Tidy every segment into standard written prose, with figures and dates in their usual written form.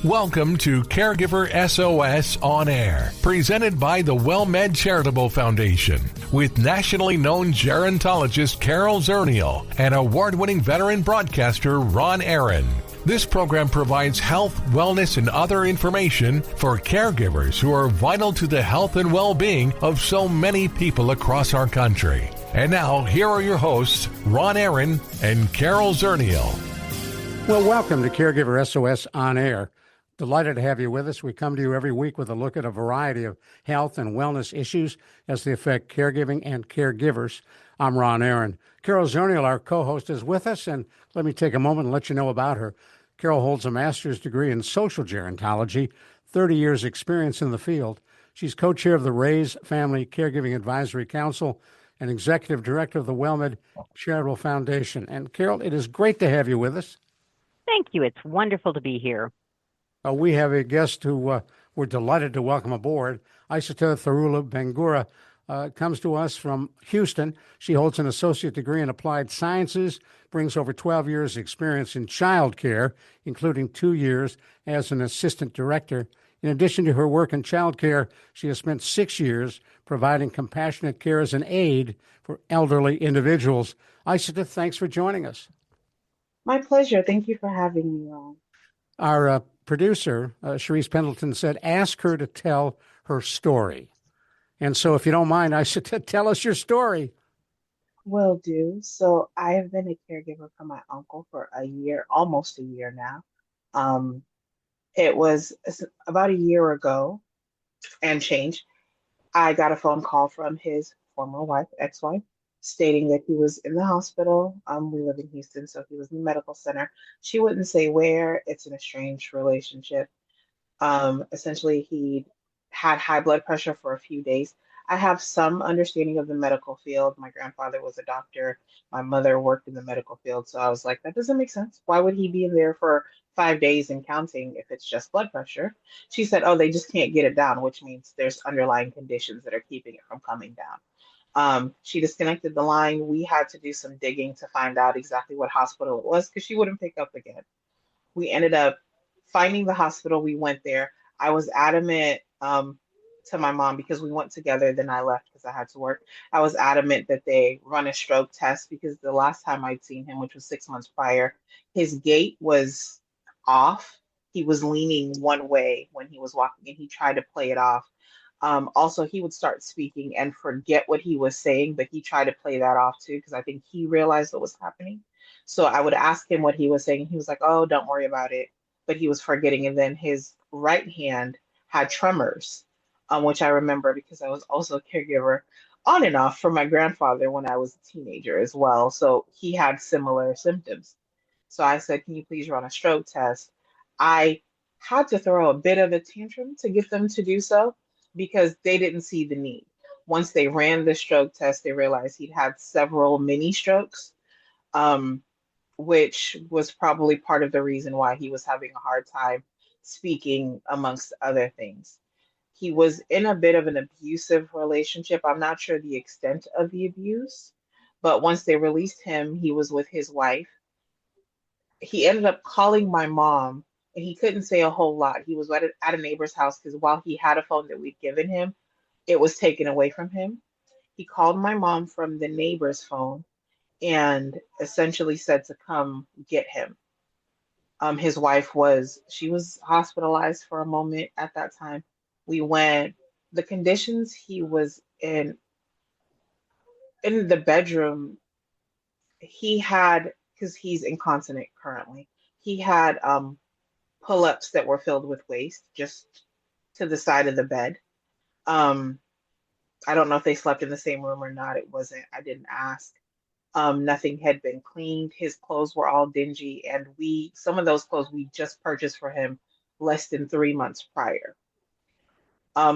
Welcome to Caregiver SOS On Air, presented by the WellMed Charitable Foundation, with nationally known gerontologist Carol Zernail and award-winning veteran broadcaster Ron Aaron. This program provides health, wellness, and other information for caregivers who are vital to the health and well-being of so many people across our country. And now, here are your hosts, Ron Aaron and Carol Zernail. Well, welcome to Caregiver SOS On Air. Delighted to have you with us. We come to you every week with a look at a variety of health and wellness issues as they affect caregiving and caregivers. I'm Ron Aaron. Carol Zernail, our co-host, is with us, and let me take a moment and let you know about her. Carol holds a master's degree in social gerontology, 30 years experience in the field. She's co-chair of the Raise Family Caregiving Advisory Council and executive director of the WellMed Charitable Foundation. And Carol, it is great to have you with us. Thank you. It's wonderful to be here. We have a guest who we're delighted to welcome aboard. Isatta Thorlu-Bangura comes to us from Houston. She holds an associate degree in applied sciences, brings over 12 years experience in childcare, including 2 years as an assistant director. In addition to her work in childcare, she has spent 6 years providing compassionate care as an aide for elderly individuals. Isatta, thanks for joining us. My pleasure. Thank you for having me on. Our producer, Sharice Pendleton, said, ask her to tell her story. And so if you don't mind, Isatta, tell us your story. Will do. So I have been a caregiver for my uncle for a year, almost a year now. It was about a year ago and change. I got a phone call from his former wife, ex-wife, stating that he was in the hospital. We live in Houston, so he was in the medical center. She wouldn't say where. It's an estranged relationship. Essentially, he had high blood pressure for a few days. I have some understanding of the medical field. My grandfather was a doctor. My mother worked in the medical field. So I was like, that doesn't make sense. Why would he be in there for 5 days and counting if it's just blood pressure? She said, oh, they just can't get it down, which means there's underlying conditions that are keeping it from coming down. She disconnected the line. We had to do some digging to find out exactly what hospital it was because she wouldn't pick up again. We ended up finding the hospital. We went there. I was adamant to my mom because we went together. Then I left because I had to work. I was adamant that they run a stroke test because the last time I'd seen him, which was 6 months prior, his gait was off. He was leaning one way when he was walking and he tried to play it off. Also, he would start speaking and forget what he was saying, but he tried to play that off too, because I think he realized what was happening. So I would ask him what he was saying. He was like, oh, don't worry about it. But he was forgetting. And then his right hand had tremors, which I remember because I was also a caregiver on and off for my grandfather when I was a teenager as well. So he had similar symptoms. So I said, can you please run a stroke test? I had to throw a bit of a tantrum to get them to do so, because they didn't see the need. Once they ran the stroke test, they realized he'd had several mini strokes, which was probably part of the reason why he was having a hard time speaking, amongst other things. He was in a bit of an abusive relationship. I'm not sure the extent of the abuse, but once they released him, he was with his wife. He ended up calling my mom. And he couldn't say a whole lot. He was at a neighbor's house because while he had a phone that we'd given him, it was taken away from him. He called my mom from the neighbor's phone and essentially said to come get him. His wife was hospitalized for a moment at that time. We went, the conditions he was in the bedroom, he had, because he's incontinent currently, he had pull-ups that were filled with waste just to the side of the bed. I don't know if they slept in the same room or not. I didn't ask. Nothing had been cleaned. His clothes were all dingy, and some of those clothes we just purchased for him less than 3 months prior.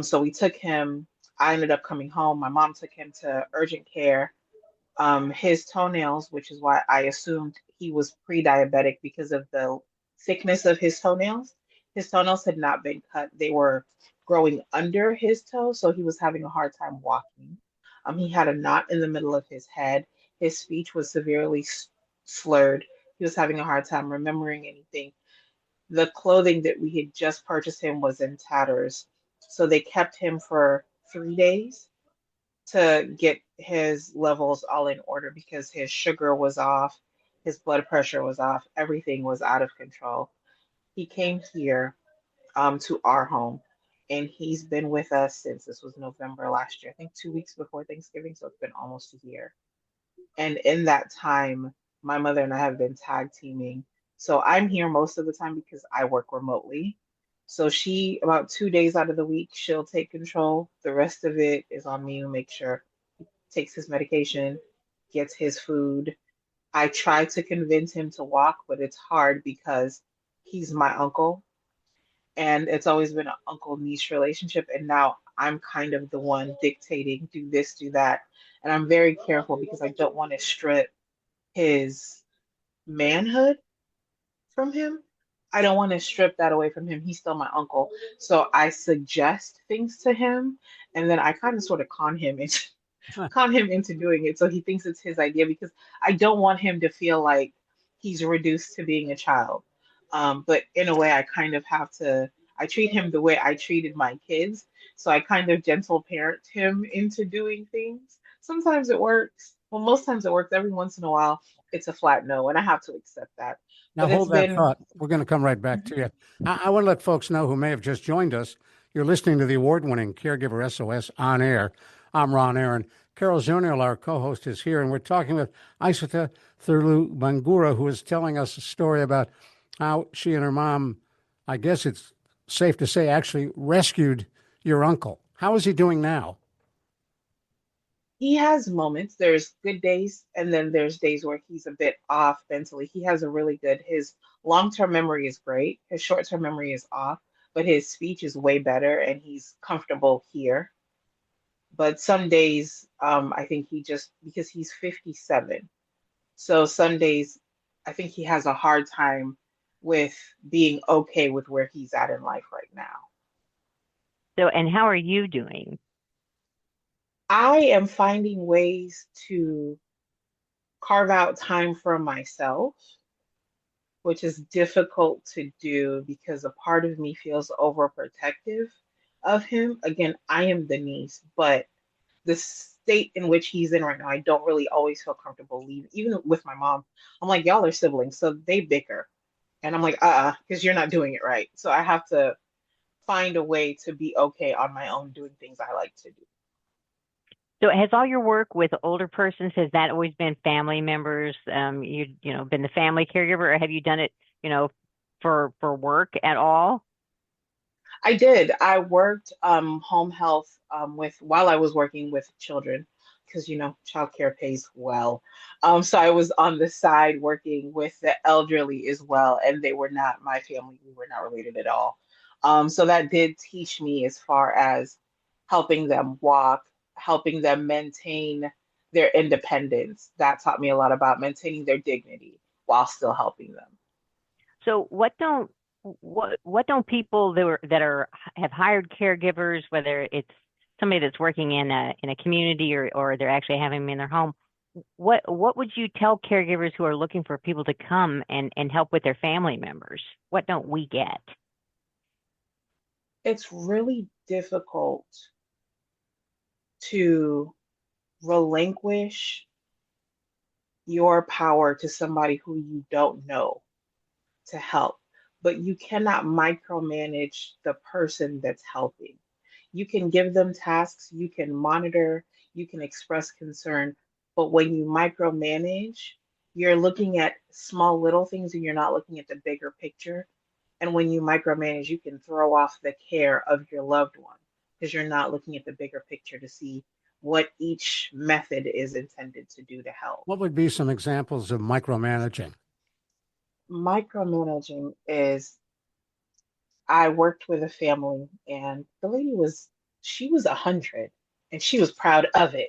So we took him. I ended up coming home. My mom took him to urgent care. His toenails, which is why I assumed he was pre-diabetic because of the thickness of his toenails. His toenails had not been cut. They were growing under his toe, so he was having a hard time walking. He had a knot in the middle of his head. His speech was severely slurred. He was having a hard time remembering anything. The clothing that we had just purchased him was in tatters. So they kept him for 3 days to get his levels all in order because his sugar was off, his blood pressure was off, everything was out of control. He came here to our home, and he's been with us since this was November last year, I think 2 weeks before Thanksgiving, so it's been almost a year. And in that time, my mother and I have been tag teaming. So I'm here most of the time because I work remotely. So she, about 2 days out of the week, she'll take control. The rest of it is on me to make sure he takes his medication, gets his food. I try to convince him to walk, but it's hard because he's my uncle and it's always been an uncle niece relationship. And now I'm kind of the one dictating, do this, do that. And I'm very careful because I don't want to strip his manhood from him. I don't want to strip that away from him. He's still my uncle. So I suggest things to him and then I kind of sort of con him into doing it so he thinks it's his idea because I don't want him to feel like he's reduced to being a child. But in a way, I kind of have to, I treat him the way I treated my kids. So I kind of gentle parent him into doing things. Sometimes it works. Well, most times it works. Every once in a while, it's a flat no, and I have to accept that. Now, But it's hold that been, thought. We're going to come right back to you. I want to let folks know who may have just joined us. You're listening to the award-winning Caregiver SOS on air. I'm Ron Aaron. Carol Zernail, our co-host, is here, and we're talking with Isatta Thorlu-Bangura, who is telling us a story about how she and her mom, I guess it's safe to say, actually rescued your uncle. How is he doing now? he has moments. There's good days, and then there's days where he's a bit off mentally. He has a really good, his long-term memory is great. His short-term memory is off, but his speech is way better, and he's comfortable here. But some days, I think he just, because he's 57, so some days I think he has a hard time with being okay with where he's at in life right now. So, and how are you doing? I am finding ways to carve out time for myself, which is difficult to do because a part of me feels overprotective of him. Again, I am the niece, but the state in which he's in right now, I don't really always feel comfortable leaving. Even with my mom, I'm like, y'all are siblings, so they bicker. And I'm like, because you're not doing it right. So I have to find a way to be okay on my own doing things I like to do. So, has all your work with older persons, has that always been family members? Been the family caregiver, or have you done it, you know, for work at all? I did. I worked home health with while I was working with children because childcare pays well. So I was on the side working with the elderly as well, and they were not my family. We were not related at all. So that did teach me as far as helping them walk, helping them maintain their independence. That taught me a lot about maintaining their dignity while still helping them. So, what don't people that are have hired caregivers, whether it's somebody that's working in a community or they're actually having them in their home, what would you tell caregivers who are looking for people to come and help with their family members? What don't we get? It's really difficult to relinquish your power to somebody who you don't know to help, but you cannot micromanage the person that's helping. You can give them tasks, you can monitor, you can express concern, but when you micromanage, you're looking at small little things and you're not looking at the bigger picture. And when you micromanage, you can throw off the care of your loved one because you're not looking at the bigger picture to see what each method is intended to do to help. What would be some examples of micromanaging? Micromanaging is I worked with a family and the lady she was 100 and she was proud of it.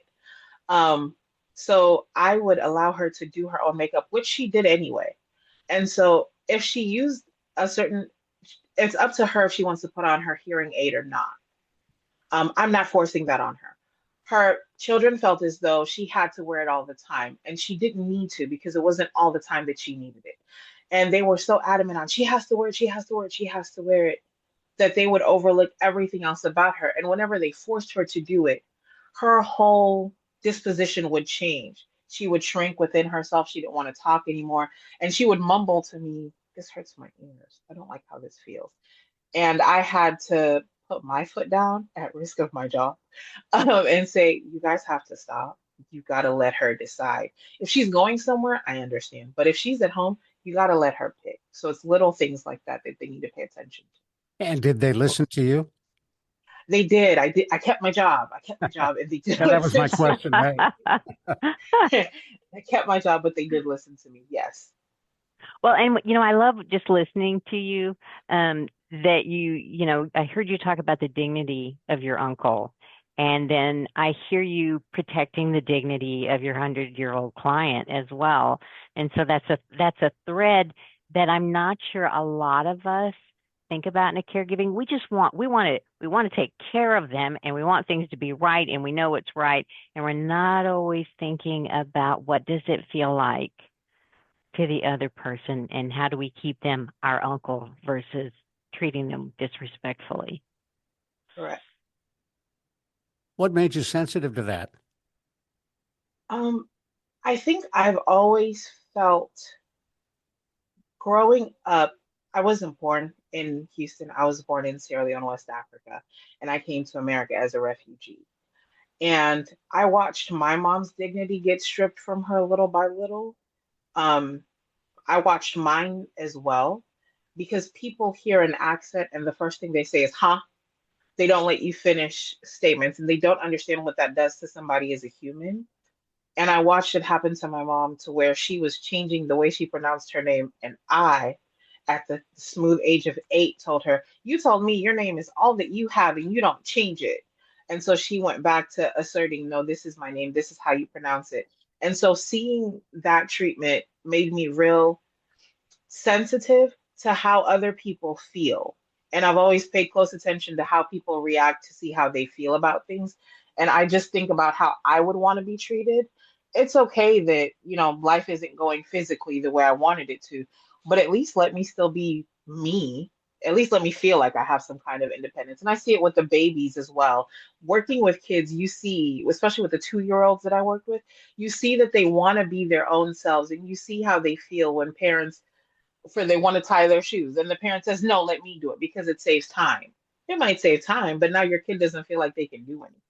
Um, so I would allow her to do her own makeup, which she did anyway. And so if she used a certain, it's up to her if she wants to put on her hearing aid or not. I'm not forcing that on her. Her children felt as though she had to wear it all the time, and she didn't need to because it wasn't all the time that she needed it. And they were so adamant on, she has to wear it, she has to wear it, she has to wear it, that they would overlook everything else about her. And whenever they forced her to do it, her whole disposition would change. She would shrink within herself. She didn't want to talk anymore. And she would mumble to me, this hurts my ears. I don't like how this feels. And I had to put my foot down at risk of my job, and say, you guys have to stop. You got to let her decide. If she's going somewhere, I understand. But if she's at home, you got to let her pick. So it's little things like that that they need to pay attention to. And did they listen to you? They did. I did. I kept my job. And they did. Yeah, that was my question, right? I kept my job, but they did listen to me. Yes. Well, and I love just listening to you. That I heard you talk about the dignity of your uncle, and then I hear you protecting the dignity of your 100-year-old client as well. And so that's a thread that I'm not sure a lot of us think about in a caregiving. We want to take care of them, and we want things to be right, and we know it's right, and we're not always thinking about what does it feel like to the other person, and how do we keep them our uncle versus treating them disrespectfully. Correct. What made you sensitive to that? I think I've always felt, growing up, I wasn't born in Houston. I was born in Sierra Leone, West Africa, and I came to America as a refugee. And I watched my mom's dignity get stripped from her little by little. I watched mine as well, because people hear an accent and the first thing they say is, huh? They don't let you finish statements, and they don't understand what that does to somebody as a human. And I watched it happen to my mom, to where she was changing the way she pronounced her name. And I, at the smooth age of 8, told her, you told me your name is all that you have and you don't change it. And so she went back to asserting, no, this is my name. This is how you pronounce it. And so seeing that treatment made me real sensitive to how other people feel. And I've always paid close attention to how people react, to see how they feel about things. And I just think about how I would want to be treated. It's okay that, life isn't going physically the way I wanted it to, but at least let me still be me. At least let me feel like I have some kind of independence. And I see it with the babies as well. Working with kids, you see, especially with the 2-year-olds that I worked with, you see that they want to be their own selves. And you see how they feel when parents, they want to tie their shoes, and the parent says, no, let me do it because it saves time. It might save time, but now your kid doesn't feel like they can do anything.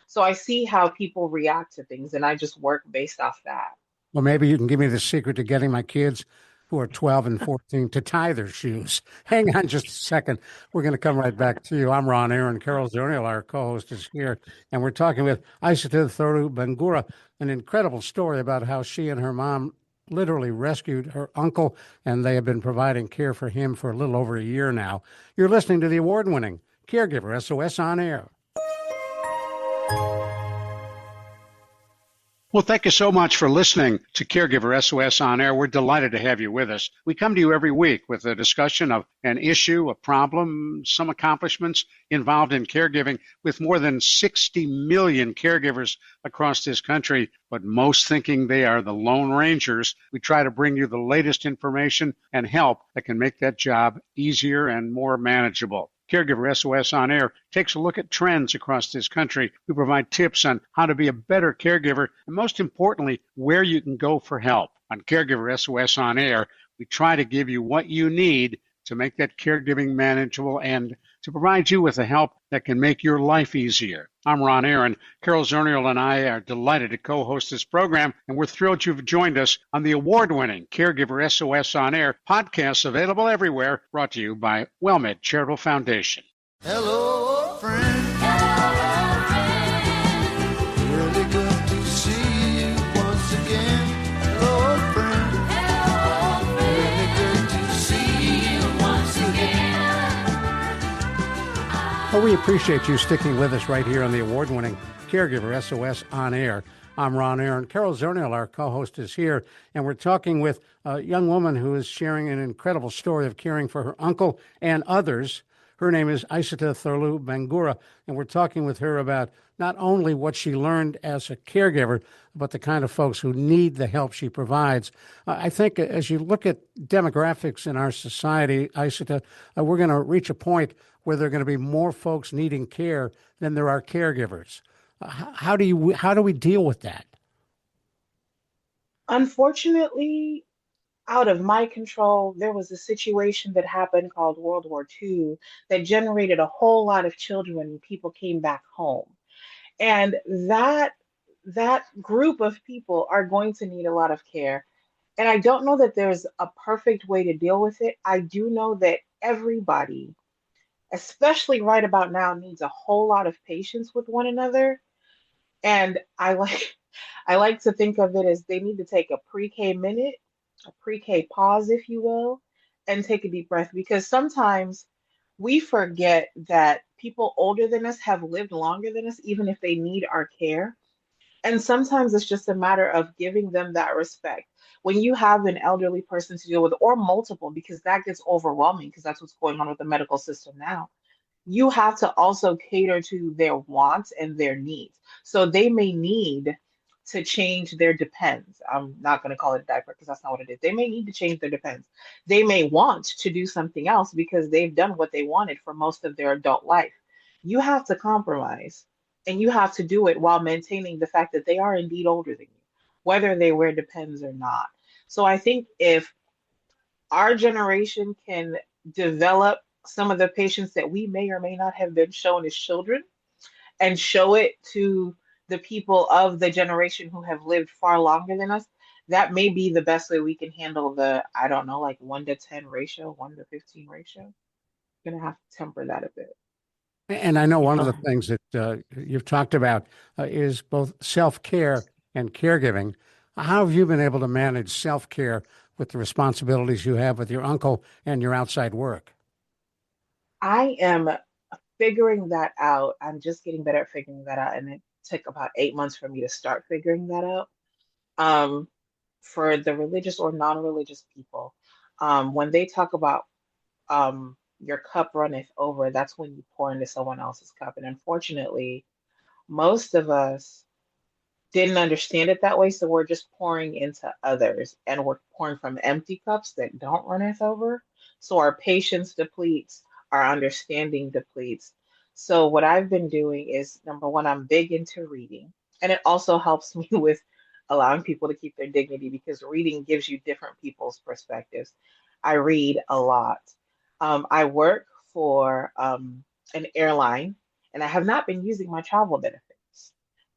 So I see how people react to things, and I just work based off that. Well, maybe you can give me the secret to getting my kids, who are 12 and 14, to tie their shoes. Hang on just a second. We're going to come right back to you. I'm Ron Aaron. Carol Zernail, our co-host, is here, and we're talking with Isatta Thorlu-Bangura, an incredible story about how she and her mom literally rescued her uncle, and they have been providing care for him for a little over a year now. You're listening to the award-winning Caregiver SOS on Air. Well, thank you so much for listening to Caregiver SOS on Air. We're delighted to have you with us. We come to you every week with a discussion of an issue, a problem, some accomplishments involved in caregiving, with more than 60 million caregivers across this country, but most thinking they are the Lone Rangers. We try to bring you the latest information and help that can make that job easier and more manageable. Caregiver SOS on Air takes a look at trends across this country. We provide tips on how to be a better caregiver, and most importantly, where you can go for help. On Caregiver SOS on Air, we try to give you what you need to make that caregiving manageable and to provide you with the help that can make your life easier. I'm Ron Aaron. Carol Zernail and I are delighted to co-host this program, and we're thrilled you've joined us on the award-winning Caregiver SOS on Air podcast, available everywhere, brought to you by WellMed Charitable Foundation. Hello, friend. Hello, friend. Really good to see you once again. Hello, friend. Hello, friend. Really good to see you once again. Well, we appreciate you sticking with us right here on the award-winning Caregiver SOS on Air. I'm Ron Aaron. Carol Zernail, our co-host, is here, and we're talking with a young woman who is sharing an incredible story of caring for her uncle and others. Her name is Isatta Thorlu-Bangura, and we're talking with her about not only what she learned as a caregiver, but the kind of folks who need the help she provides. I think as you look at demographics in our society, Isatta, we're going to reach a point where there are going to be more folks needing care than there are caregivers. How do we deal with that? Unfortunately, out of my control, there was a situation that happened called World War II that generated a whole lot of children when people came back home. And that group of people are going to need a lot of care. And I don't know that there's a perfect way to deal with it. I do know that everybody, especially right about now, needs a whole lot of patience with one another. And I like to think of it as they need to take a pre-K minute, a pre-K pause, if you will, and take a deep breath because sometimes we forget that people older than us have lived longer than us, even if they need our care. And sometimes it's just a matter of giving them that respect. When you have an elderly person to deal with, or multiple, because that gets overwhelming, because that's what's going on with the medical system now, you have to also cater to their wants and their needs. So they may need to change their depends. I'm not going to call it a diaper because that's not what it is. They may need to change their depends. They may want to do something else because they've done what they wanted for most of their adult life. You have to compromise and you have to do it while maintaining the fact that they are indeed older than you, whether they wear depends or not. So I think if our generation can develop some of the patience that we may or may not have been shown as children and show it to the people of the generation who have lived far longer than us, that may be the best way we can handle the, I don't know, like 1 to 10 ratio, 1 to 15 ratio. Gonna have to temper that a bit. And I know one of the things that you've talked about is both self-care and caregiving. How have you been able to manage self-care with the responsibilities you have with your uncle and your outside work? I am figuring that out. I'm just getting better at figuring that out. And it took about 8 months for me to start figuring that out. Um, for the religious or non-religious people, when they talk about your cup runneth over, that's when you pour into someone else's cup. And unfortunately, most of us didn't understand it that way, so we're just pouring into others and we're pouring from empty cups that don't run us over. So our patience depletes, our understanding depletes. So what I've been doing is number one, I'm big into reading, and it also helps me with allowing people to keep their dignity because reading gives you different people's perspectives. I read a lot. I work for an airline, and I have not been using my travel benefits.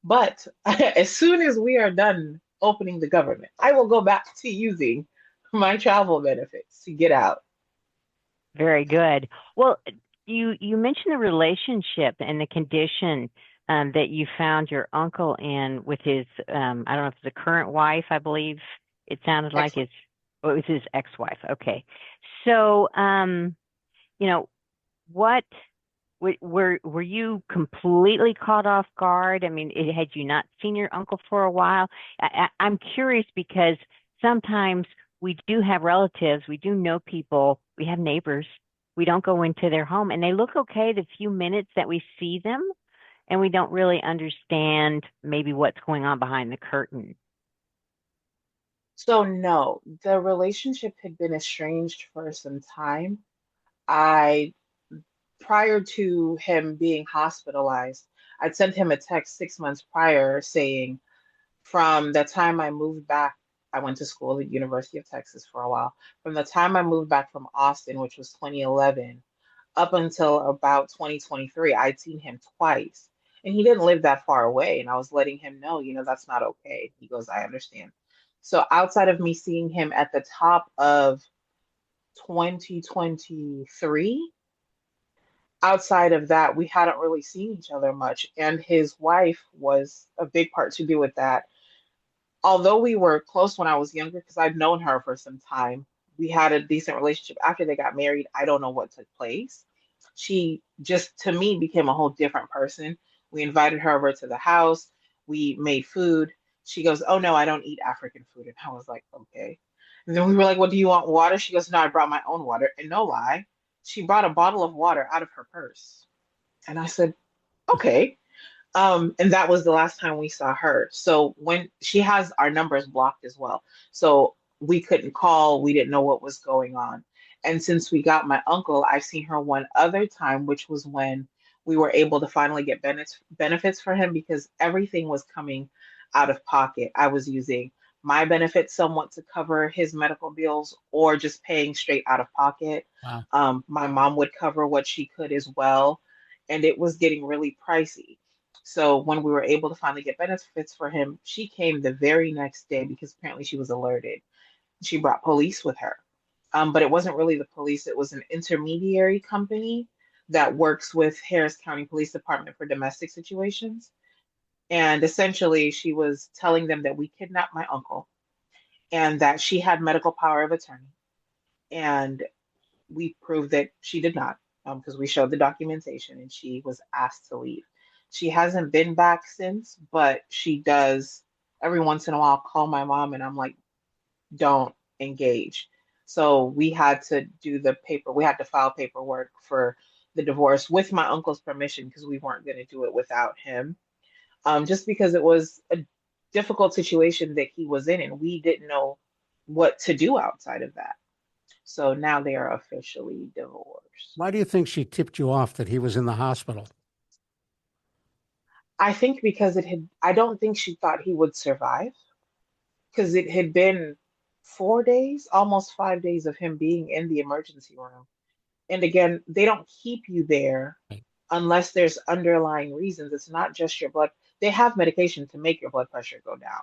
But as soon as we are done opening the government, I will go back to using my travel benefits to get out. Very good. Well, you mentioned the relationship and the condition that you found your uncle in with his I don't know if it's the current wife, I believe it sounded like Excellent. it was his ex-wife. Okay. So you know, what were you completely caught off guard? I mean, had you not seen your uncle for a while? I'm curious because sometimes we do have relatives, we do know people, we have neighbors. We don't go into their home and they look okay the few minutes that we see them, and we don't really understand maybe what's going on behind the curtain. So no, the relationship had been estranged for some time. I prior to him being hospitalized, I'd sent him a text 6 months prior saying, from the time I moved back, I went to school at the University of Texas for a while. From the time I moved back from Austin, which was 2011, up until about 2023, I'd seen him twice. And he didn't live that far away. And I was letting him know, that's not okay. He goes, I understand. So outside of me seeing him at the top of 2023, outside of that, we hadn't really seen each other much. And his wife was a big part to do with that. Although we were close when I was younger, because I've known her for some time, we had a decent relationship. After they got married, I don't know what took place. She just, to me, became a whole different person. We invited her over to the house. We made food. She goes, oh no, I don't eat African food. And I was like, okay. And then we were like, well, do you want water? She goes, no, I brought my own water. And no lie, she brought a bottle of water out of her purse. And I said, okay. And that was the last time we saw her. So when she has our numbers blocked as well. So we couldn't call, we didn't know what was going on. And since we got my uncle, I've seen her one other time, which was when we were able to finally get benefits for him because everything was coming out of pocket. I was using my benefits somewhat to cover his medical bills or just paying straight out of pocket. Wow. My mom would cover what she could as well. And it was getting really pricey. So when we were able to finally get benefits for him, she came the very next day because apparently she was alerted. She brought police with her. But it wasn't really the police, it was an intermediary company that works with Harris County Police Department for domestic situations. And essentially, she was telling them that we kidnapped my uncle and that she had medical power of attorney. And we proved that she did not because we showed the documentation and she was asked to leave. She hasn't been back since, but she does every once in a while call my mom, and I'm like, don't engage. So we had to we had to file paperwork for the divorce with my uncle's permission because we weren't going to do it without him. Just because it was a difficult situation that he was in, and we didn't know what to do outside of that. So now they are officially divorced. Why do you think she tipped you off that he was in the hospital? I think because I don't think she thought he would survive because it had been 4 days, almost 5 days of him being in the emergency room. And again, they don't keep you there unless there's underlying reasons. It's not just your blood. They have medication to make your blood pressure go down.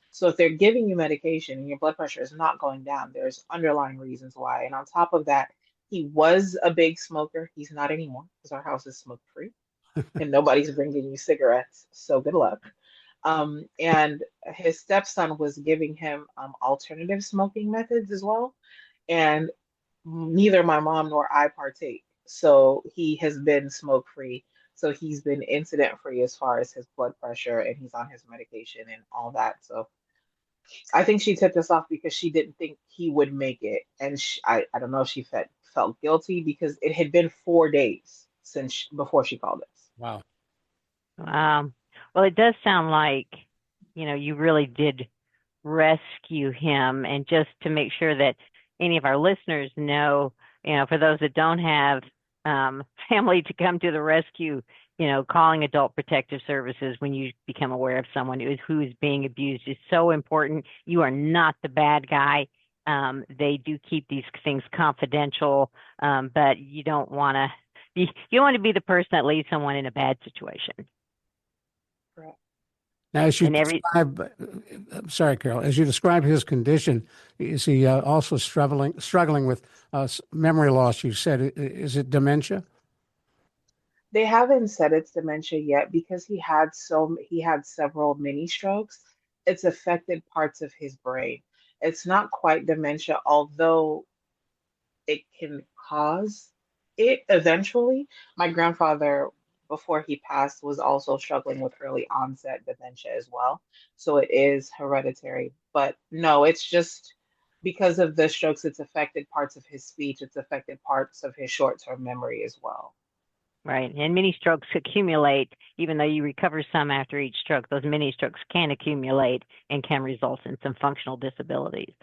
So if they're giving you medication and your blood pressure is not going down, there's underlying reasons why. And on top of that, he was a big smoker. He's not anymore because our house is smoke free and nobody's bringing you cigarettes. So good luck. And his stepson was giving him alternative smoking methods as well. And neither my mom nor I partake. So he has been smoke free. So he's been incident free as far as his blood pressure and he's on his medication and all that. So I think she tipped us off because she didn't think he would make it. And I don't know, she felt guilty because it had been 4 days before she called us. Wow. Well, it does sound like, you really did rescue him. And just to make sure that any of our listeners know, for those that don't have family to come to the rescue, calling Adult Protective Services when you become aware of someone who is being abused is so important. You are not the bad guy. They do keep these things confidential, but you don't want to be the person that leaves someone in a bad situation. Correct. Now, I'm sorry, Carol, as you describe his condition, is he also struggling with memory loss? You said, is it dementia? They haven't said it's dementia yet because he had several mini strokes. It's affected parts of his brain. It's not quite dementia, although it can cause it eventually. My grandfather, before he passed, was also struggling with early onset dementia as well. So it is hereditary. But no, it's just because of the strokes, it's affected parts of his speech, it's affected parts of his short-term memory as well. Right. And mini strokes accumulate, even though you recover some after each stroke, those mini strokes can accumulate and can result in some functional disabilities.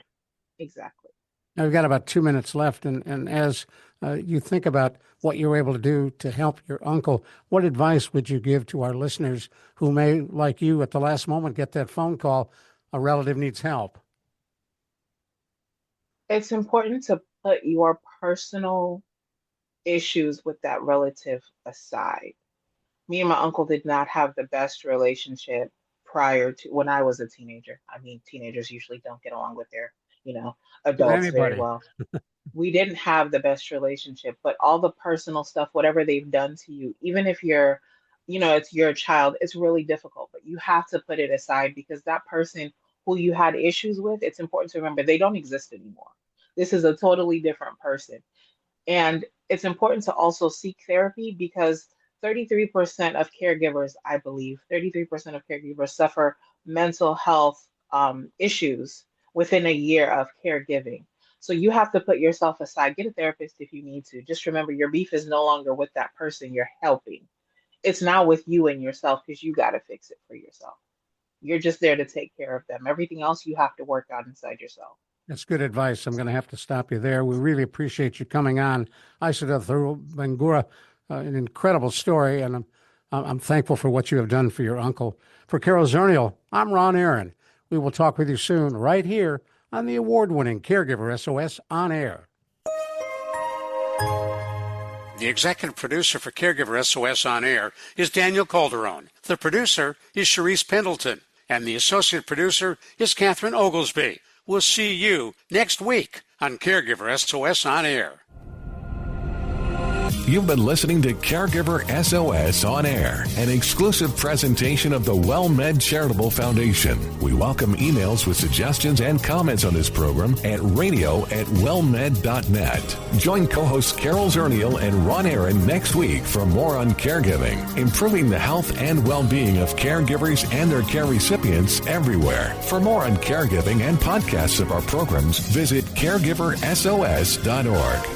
Exactly. Now, we've got about 2 minutes left. And as you think about what you were able to do to help your uncle, what advice would you give to our listeners who may, like you, at the last moment, get that phone call, a relative needs help? It's important to put your personal issues with that relative aside. Me and my uncle did not have the best relationship prior to when I was a teenager. I mean, teenagers usually don't get along with their, adults very well. We didn't have the best relationship, but all the personal stuff, whatever they've done to you, even if it's your child, it's really difficult, but you have to put it aside because that person who you had issues with, it's important to remember they don't exist anymore. This is a totally different person. And it's important to also seek therapy because 33% of caregivers, I believe, 33% of caregivers suffer mental health issues within a year of caregiving. So you have to put yourself aside, get a therapist if you need to. Just remember your beef is no longer with that person you're helping. it's now with you and yourself because you got to fix it for yourself. You're just there to take care of them. Everything else you have to work out inside yourself. That's good advice. I'm going to have to stop you there. We really appreciate you coming on. Isatta Thorlu-Bangura, an incredible story, and I'm thankful for what you have done for your uncle. For Carol Zernail, I'm Ron Aaron. We will talk with you soon right here on the award-winning Caregiver SOS On Air. The executive producer for Caregiver SOS On Air is Daniel Calderon. The producer is Sharice Pendleton. And the associate producer is Catherine Oglesby. We'll see you next week on Caregiver SOS On Air. You've been listening to Caregiver SOS On Air, an exclusive presentation of the WellMed Charitable Foundation. We welcome emails with suggestions and comments on this program at radio@wellmed.net. Join co-hosts Carol Zernail and Ron Aaron next week for more on caregiving, improving the health and well-being of caregivers and their care recipients everywhere. For more on caregiving and podcasts of our programs, visit caregiversos.org.